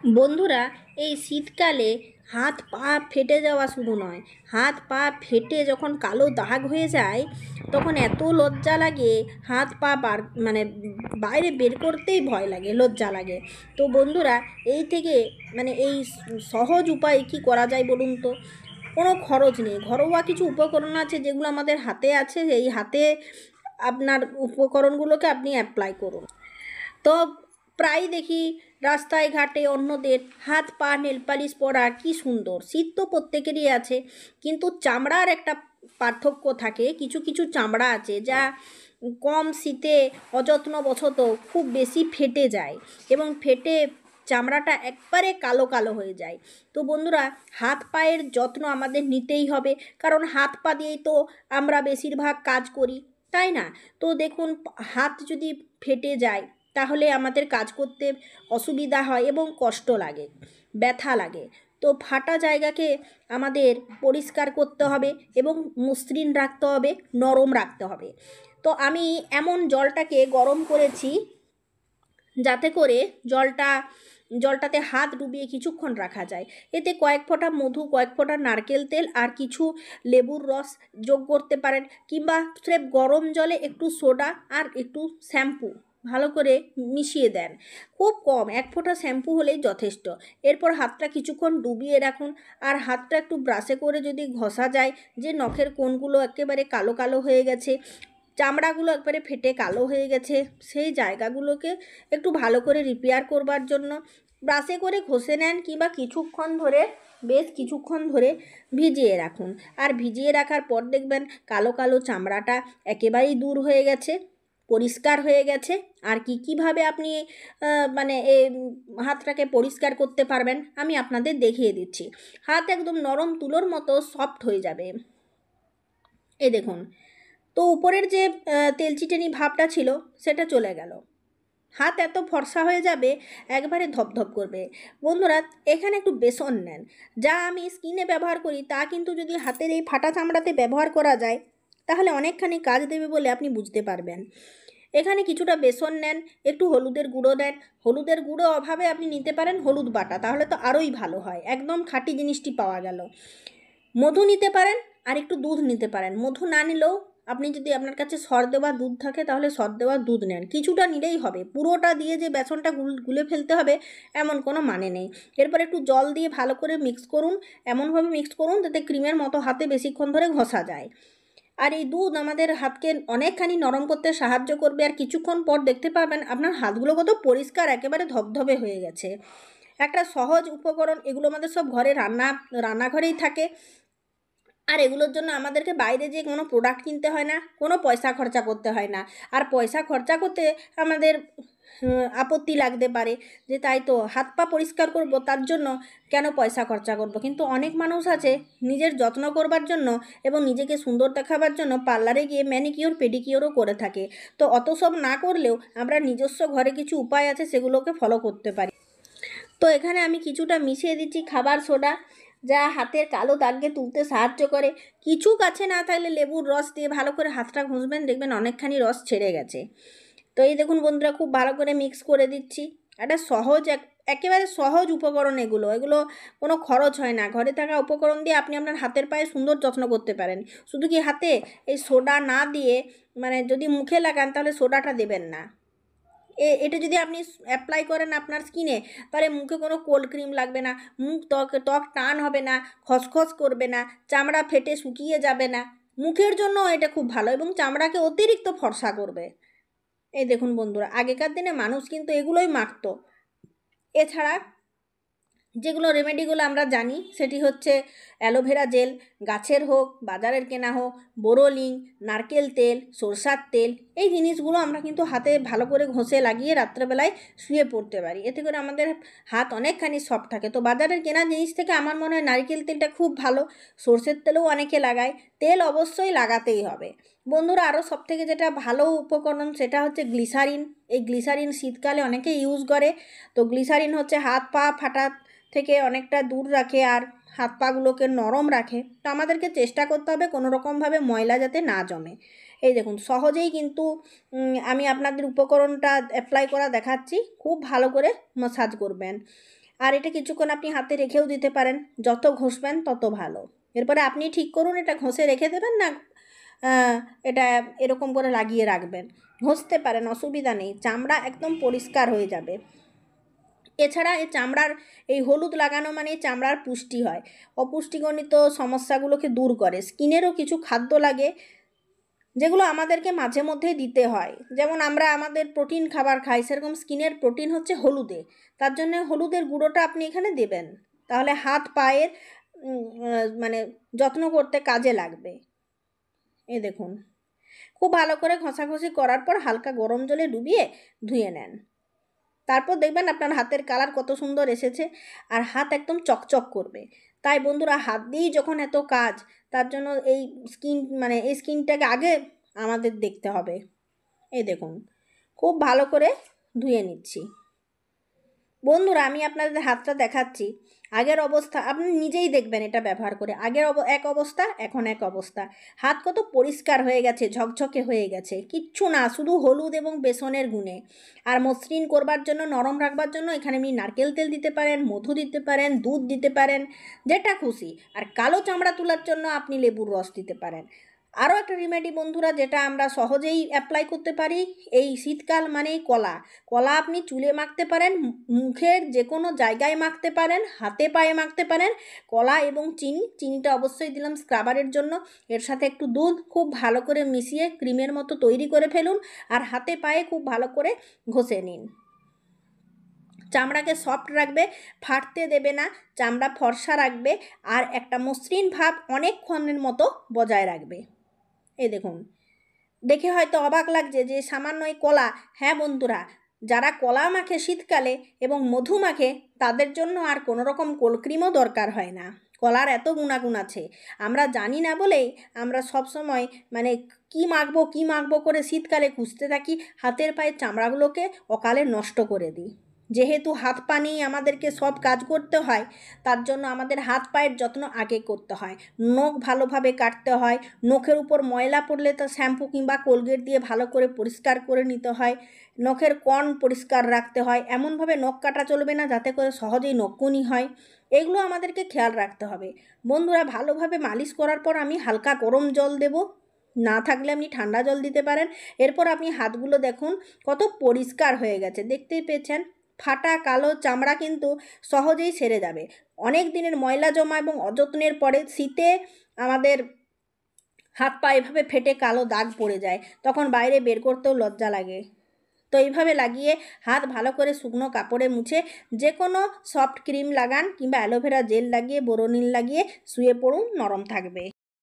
বন্ধুরা, এই শীতকালে হাত পা ফেটে যাওয়া শুধু নয়, হাত পা ফেটে যখন কালো দাগ হয়ে যায় তখন এত লজ্জা লাগে, হাত পা বাইরে বের করতেই ভয় লাগে, লজ্জা লাগে। তো বন্ধুরা, এই থেকে এই সহজ উপায় কি করা যায় বলুন তো? কোনো খরচ নেই, ঘরোয়া কিছু উপকরণ আছে যেগুলো আমাদের হাতে আছে, এই হাতে আপনার উপকরণগুলোকে আপনি অ্যাপ্লাই করুন। তো প্রায় দেখি রাস্তায় ঘাটে অন্যদের হাত পা নেলপালিশ পরা কি সুন্দর, শীত তো প্রত্যেকেরই আছে, কিন্তু চামড়ার একটা পার্থক্য থাকে। কিছু কিছু চামড়া আছে যা কম শীতে অযত্নবশত খুব বেশি ফেটে যায় এবং ফেটে চামড়াটা একবারে কালো কালো হয়ে যায়। তো বন্ধুরা, হাত পায়ের যত্ন আমাদের নিতেই হবে, কারণ হাত পা দিয়েই তো আমরা বেশিরভাগ কাজ করি, তাই না? তো দেখুন, হাত যদি ফেটে যায় তাহলে আমাদের কাজ করতে অসুবিধা হয় এবং কষ্ট লাগে, ব্যথা লাগে। তো ফাটা জায়গাকে আমাদের পরিষ্কার করতে হবে এবং মসৃণ রাখতে হবে, নরম রাখতে হবে। তো আমি এমন জলটাকে গরম করেছি যাতে করে জলটাতে হাত ডুবিয়ে কিছুক্ষণ রাখা যায়। এতে কয়েক ফোঁটা মধু, কয়েক ফোঁটা নারকেল তেল আর কিছু লেবুর রস যোগ করতে পারেন, কিংবা স্রেফ গরম জলে একটু সোডা আর একটু শ্যাম্পু ভালো করে মিশিয়ে দেন। খুব কম, এক ফোঁটা শ্যাম্পু হলেই যথেষ্ট। এরপর হাতটা কিছুক্ষণ ডুবিয়ে রাখুন, আর হাতটা একটু ব্রাশে করে যদি ঘষা যায়, যে নখের কোণগুলো একেবারে কালো কালো হয়ে গেছে, চামড়াগুলো একবারে ফেটে কালো হয়ে গেছে, সেই জায়গাগুলোকে একটু ভালো করে রিপেয়ার করবার জন্য ব্রাশে করে ঘষে নেন, কিংবা বেশ কিছুক্ষণ ধরে ভিজিয়ে রাখুন। আর ভিজিয়ে রাখার পর দেখবেন কালো কালো চামড়াটা একেবারেই দূর হয়ে গেছে, পরিষ্কার হয়ে গেছে। আর কীভাবে আপনি এই হাতটাকে পরিষ্কার করতে পারবেন আমি আপনাদের দেখিয়ে দিচ্ছি। হাত একদম নরম তুলোর মতো সফট হয়ে যাবে। এই দেখুন, তো উপরের যে তেলচিটেনি ভাবটা ছিল সেটা চলে গেল, হাত এত ফর্সা হয়ে যাবে, একবারে ধপধপ করবে। বন্ধুরা, এখানে একটু বেসন নেন, যা আমি স্কিনে ব্যবহার করি তা কিন্তু যদি হাতের এই ফাটা চামড়াতে ব্যবহার করা যায় তাহলে অনেকখানি কাজ দেবে বলে আপনি বুঝতে পারবেন। এখানে কিছুটা বেসন নেন, একটু হলুদের গুঁড়ো নেন, হলুদের গুঁড়ো অভাবে আপনি নিতে পারেন হলুদ বাটা, তাহলে তো আরোই ভালো হয়, একদম খাঁটি জিনিসটি পাওয়া গেল। মধু নিতে পারেন, আর একটু দুধ নিতে পারেন। মধু না নিলেও আপনি যদি আপনার কাছে সর দেওয়া দুধ থাকে তাহলে সর দেওয়া দুধ নেন, কিছুটা নিলেই হবে, পুরোটা দিয়ে যে বেসনটা গুলে ফেলতে হবে এমন কোনো মানে নেই। এরপর একটু জল দিয়ে ভালো করে মিক্স করুন, এমনভাবে মিক্স করুন যাতে ক্রিমের মতো হাতে বেশিক্ষণ ধরে ঘষা যায়। আর এই দুধ আমাদের হাতকে অনেকখানি নরম করতে সাহায্য করবে, আর কিছুক্ষণ পর দেখতে পাবেন আপনার হাতগুলো কত পরিষ্কার, একেবারে ধবধবে হয়ে গেছে। একটা সহজ উপকরণ, এগুলো আমাদের সব ঘরে রান্নাঘরেই থাকে, আর এগুলোর জন্য আমাদেরকে বাইরে যেয়ে কোনো প্রোডাক্ট কিনতে হয় না, কোনো পয়সা খরচা করতে হয় না। আর পয়সা খরচা করতে আমাদের আপত্তি লাগতে পারে, যে তাই তো হাত পা পরিষ্কার করব, তার জন্য কেন পয়সা খরচা করব। কিন্তু অনেক মানুষ আছে নিজের যত্ন করবার জন্য এবং নিজেকে সুন্দর দেখাবার জন্য পার্লারে গিয়ে ম্যানিকিওর পেডিকিওরও করে থাকে। তো অত সব না করলেও আমরা নিজস্ব ঘরে কিছু উপায় আছে সেগুলোকে ফলো করতে পারি। তো এখানে আমি কিছুটা মিশিয়ে দিচ্ছি খাবার সোডা, যা হাতের কালো দাগকে তুলতে সাহায্য করে। কিছু কাছে না থাকলে লেবুর রস দিয়ে ভালো করে হাতটা ঘষবেন, দেখবেন অনেকখানি রস ছেড়ে গেছে। তো এই দেখুন বন্ধুরা, খুব ভালো করে মিক্স করে দিচ্ছি। একটা একেবারে সহজ উপকরণ, এগুলো কোনো খরচ হয় না, ঘরে থাকা উপকরণ দিয়ে আপনি আপনার হাতের পায়ে সুন্দর যত্ন করতে পারেন। শুধু কি হাতে এই সোডা না দিয়ে, যদি মুখে লাগান তাহলে সোডাটা দেবেন না। এটা যদি আপনি অ্যাপ্লাই করেন আপনার স্কিনে, তাহলে মুখে কোনো কোল্ড ক্রিম লাগবে না, ত্বক টান হবে না, খসখস করবে না, চামড়া ফেটে শুকিয়ে যাবে না। মুখের জন্য এটা খুব ভালো এবং চামড়াকে অতিরিক্ত ফর্সা করবে। এই দেখুন বন্ধুরা, আগেকার দিনে মানুষ কিন্তু এগুলোই মাখতো। এছাড়া যেগুলো রেমেডিগুলো আমরা জানি সেটি হচ্ছে অ্যালোভেরা জেল, গাছের হোক বাজারের কেনা হোক, বোরোলিন, নারকেল তেল, সরষার তেল, এই জিনিসগুলো আমরা কিন্তু হাতে ভালো করে ঘষে লাগিয়ে রাত্রেবেলায় শুয়ে পড়তে পারি, এতে করে আমাদের হাত অনেকখানি সফট থাকে। তো বাজারের কেনা জিনিস থেকে আমার মনে হয় নারকেল তেলটা খুব ভালো, সরষের তেলও অনেকে লাগায়, তেল অবশ্যই লাগাতেই হবে। বন্ধুরা, আরও সবথেকে যেটা ভালো উপকরণ সেটা হচ্ছে গ্লিসারিন। এই গ্লিসারিন শীতকালে অনেকে ইউজ করে। তো গ্লিসারিন হচ্ছে হাত পা ফাটা থেকে অনেকটা দূর রাখে আর হাত পাগুলোকে নরম রাখে। তো আমাদেরকে চেষ্টা করতে হবে কোনো রকমভাবে ময়লা যাতে না জমে। এই দেখুন, সহজেই কিন্তু আমি আপনাদের উপকরণটা অ্যাপ্লাই করা দেখাচ্ছি, খুব ভালো করে ম্যাসাজ করবেন। আর এটা কিছুক্ষণ আপনি হাতে রেখেও দিতে পারেন, যত ঘষবেন তত ভালো। এরপরে আপনি ঠিক করুন এটা ঘষে রেখে দেবেন না এটা এরকম করে লাগিয়ে রাখবেন। ঘষতে পারেন, অসুবিধা নেই, চামড়া একদম পরিষ্কার হয়ে যাবে। এছাড়া এই চামড়ার এই হলুদ লাগানো মানে চামড়ার পুষ্টি হয়, অপুষ্টিজনিত সমস্যাগুলোকে দূর করে। স্কিনেরও কিছু খাদ্য লাগে যেগুলো আমাদেরকে মাঝে মধ্যেই দিতে হয়, যেমন আমরা আমাদের প্রোটিন খাবার খাই, সেরকম স্কিনের প্রোটিন হচ্ছে হলুদে। তার জন্য হলুদের গুঁড়োটা আপনি এখানে দেবেন, তাহলে হাত পায়ের মানে যত্ন করতে কাজে লাগবে। এই দেখুন, খুব ভালো করে ঘষাঘষি করার পর হালকা গরম জলে ডুবিয়ে ধুয়ে নেন। তারপর দেখবেন আপনার হাতের কালার কত সুন্দর এসেছে, আর হাত একদম চকচক করবে। তাই বন্ধুরা, হাত দিয়েই যখন এত কাজ, তার জন্য এই এই স্কিনটাকে আগে আমাদের দেখতে হবে। এই দেখুন, খুব ভালো করে ধুয়ে নিচ্ছি। বন্ধুরা, আমি আপনাদের হাতটা দেখাচ্ছি। আগের অবস্থা আপনি নিজেই দেখবেন এটা ব্যবহার করে, আগের এক অবস্থা, এখন এক অবস্থা। হাত কত পরিষ্কার হয়ে গেছে, ঝকঝকে হয়ে গেছে, কিচ্ছু না, শুধু হলুদ এবং বেসনের গুণে। আর মসৃণ করবার জন্য, নরম রাখবার জন্য এখানে আপনি নারকেল তেল দিতে পারেন, মধু দিতে পারেন, দুধ দিতে পারেন, যেটা খুশি। আর কালো চামড়া তোলার জন্য আপনি লেবুর রস দিতে পারেন। আরও একটা রেমেডি বন্ধুরা, যেটা আমরা সহজেই অ্যাপ্লাই করতে পারি, এই শীতকাল মানেই কলা। কলা আপনি চুলে মাখতে পারেন, মুখের যে কোনো জায়গায় মাখতে পারেন, হাতে পায়ে মাখতে পারেন। কলা এবং চিনিটা অবশ্যই দিলাম স্ক্রাবারের জন্য, এর সাথে একটু দুধ খুব ভালো করে মিশিয়ে ক্রিমের মতো তৈরি করে ফেলুন, আর হাতে পায়ে খুব ভালো করে ঘষে নিন। চামড়াকে সফট রাখবে, ফাটতে দেবে না, চামড়া ফর্সা রাখবে, আর একটা মসৃণ ভাব অনেকক্ষণের মতো বজায় রাখবে। এই দেখুন, দেখে হয়তো অবাক লাগছে যে সামান্য এই কলা। হ্যাঁ বন্ধুরা, যারা কলা মাখে শীতকালে এবং মধু মাখে, তাদের জন্য আর কোনো রকম কোল্ড ক্রিমও দরকার হয় না। কলার এত গুণাগুণ আছে, আমরা জানি না বলেই আমরা সব সময় কী মাখবো করে শীতকালে খুঁজতে থাকি, হাতের পায়ের চামড়াগুলোকে অকালে নষ্ট করে দিই। যেহেতু হাত পা নিয়ে আমাদেরকে সব কাজ করতে হয়, তার জন্য আমাদের হাত পায়ের যত্ন আগে করতে হয়। নখ ভালোভাবে কাটতে হয়, নখের উপর ময়লা পড়লে তা শ্যাম্পু কিংবা কোলগেট দিয়ে ভালো করে পরিষ্কার করে নিতে হয়, নখের কর্ন পরিষ্কার রাখতে হয়, এমনভাবে নখ কাটা চলবে না যাতে করে সহজেই নখকুনি হয়। এগুলো আমাদেরকে খেয়াল রাখতে হবে। বন্ধুরা, ভালোভাবে মালিশ করার পর আমি হালকা গরম জল দেব, না থাকলে আপনি ঠান্ডা জল দিতে পারেন। এরপর আপনি হাতগুলো দেখুন কত পরিষ্কার হয়ে গেছে, দেখতেই পেয়েছেন। ফাটা কালো চামড়া কিন্তু সহজেই সেরে যাবে। অনেক দিনের ময়লা জমা এবং অযত্নের পরে শীতে আমাদের হাত পা এভাবে ফেটে কালো দাগ পড়ে যায়, তখন বাইরে বের করতেও লজ্জা লাগে। তো এইভাবে লাগিয়ে হাত ভালো করে শুকনো কাপড়ে মুছে যে কোনো সফট ক্রিম লাগান কিংবা অ্যালোভেরা জেল লাগিয়ে বোরোনিল লাগিয়ে শুয়ে পড়ুন, নরম থাকবে।